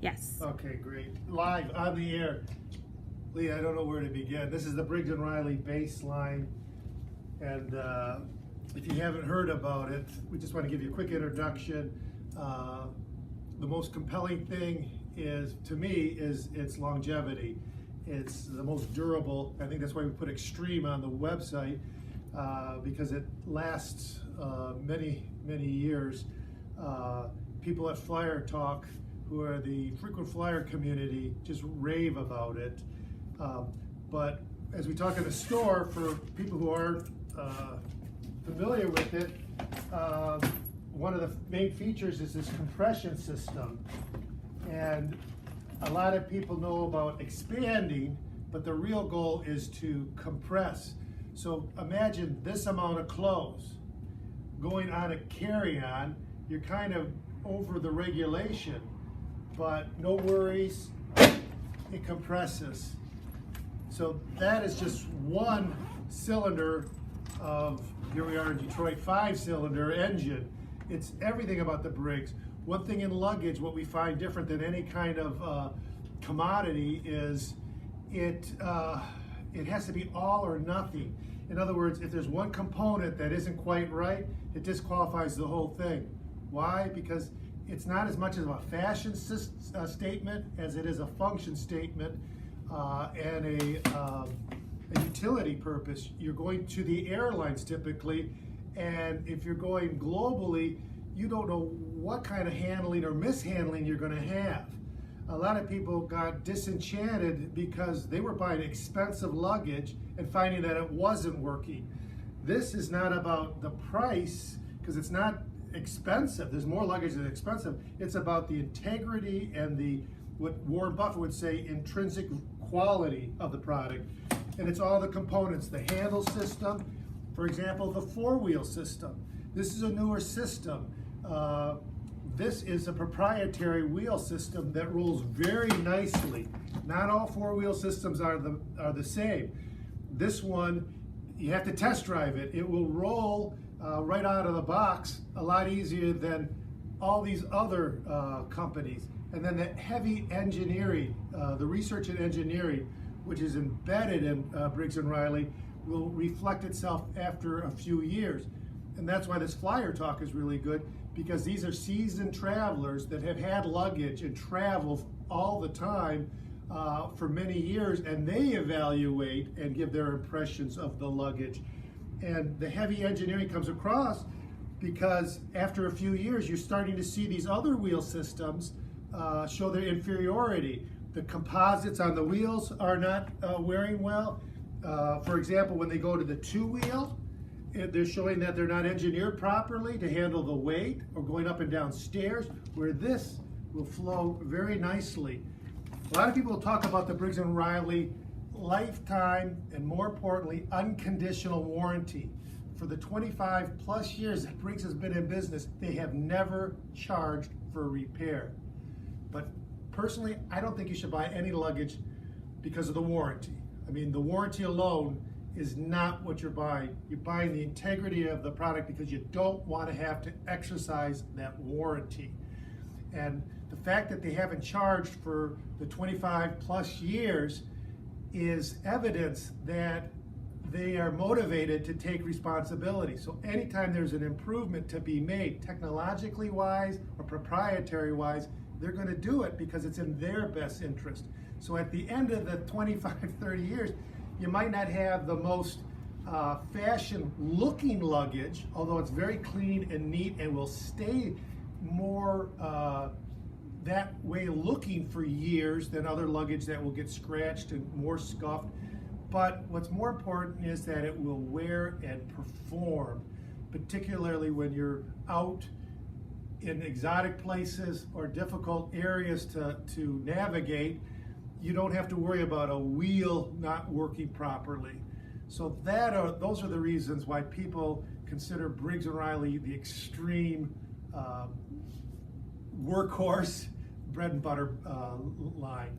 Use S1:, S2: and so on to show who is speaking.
S1: Yes.
S2: Okay, great. Live on the air. Lee, I don't know where to begin. This is the Briggs and Riley baseline. And if you haven't heard about it, we just want to give you a quick introduction. The most compelling thing is, to me, is its longevity. It's the most durable. I think that's why we put extreme on the website, because it lasts many, many years. People at Flyer Talk, who are the frequent flyer community, just rave about it. But as we talk in the store, for people who aren't familiar with it, one of the main features is this compression system. And a lot of people know about expanding, but the real goal is to compress. So imagine this amount of clothes going on a carry-on. You're kind of over the regulation, but no worries, it compresses. So that is just one cylinder of, here we are in Detroit, 5-cylinder engine. It's everything about the Briggs. One thing in luggage, what we find different than any kind of commodity is it has to be all or nothing. In other words, if there's one component that isn't quite right, it disqualifies the whole thing. Why? Because it's not as much of a fashion statement as it is a function statement and a utility purpose. You're going to the airlines typically, and if you're going globally, you don't know what kind of handling or mishandling you're going to have. A lot of people got disenchanted because they were buying expensive luggage and finding that it wasn't working. This is not about the price, because it's not expensive. There's more luggage that's expensive. It's about the integrity and the, what Warren Buffett would say, intrinsic quality of the product. And it's all the components, the handle system, for example, the 4-wheel system. This is a newer system. This is a proprietary wheel system that rolls very nicely. Not all 4-wheel systems are the same. This one, you have to test drive it. It will roll right out of the box a lot easier than all these other companies. And then the heavy engineering, the research and engineering, which is embedded in Briggs and Riley, will reflect itself after a few years. And that's why this Flyer Talk is really good, because these are seasoned travelers that have had luggage and travel all the time for many years, and they evaluate and give their impressions of the luggage. And the heavy engineering comes across because after a few years, you're starting to see these other wheel systems show their inferiority. The composites on the wheels are not wearing well. For example, when they go to the 2-wheel, they're showing that they're not engineered properly to handle the weight or going up and down stairs, where this will flow very nicely. A lot of people talk about the Briggs and Riley lifetime and, more importantly, unconditional warranty. For the 25 plus years that Briggs has been in business, they have never charged for repair. But personally, I don't think you should buy any luggage because of the warranty. I mean, the warranty alone is not what you're buying. You're buying the integrity of the product because you don't want to have to exercise that warranty. And the fact that they haven't charged for the 25 plus years is evidence that they are motivated to take responsibility. So anytime there's an improvement to be made, technologically wise or proprietary wise, they're going to do it because it's in their best interest. So at the end of the 25, 30 years, you might not have the most fashion looking luggage, although it's very clean and neat and will stay more that way looking for years than other luggage that will get scratched and more scuffed. But what's more important is that it will wear and perform, particularly when you're out in exotic places or difficult areas to navigate. You don't have to worry about a wheel not working properly. So those are the reasons why people consider Briggs and Riley the extreme workhorse bread and butter line.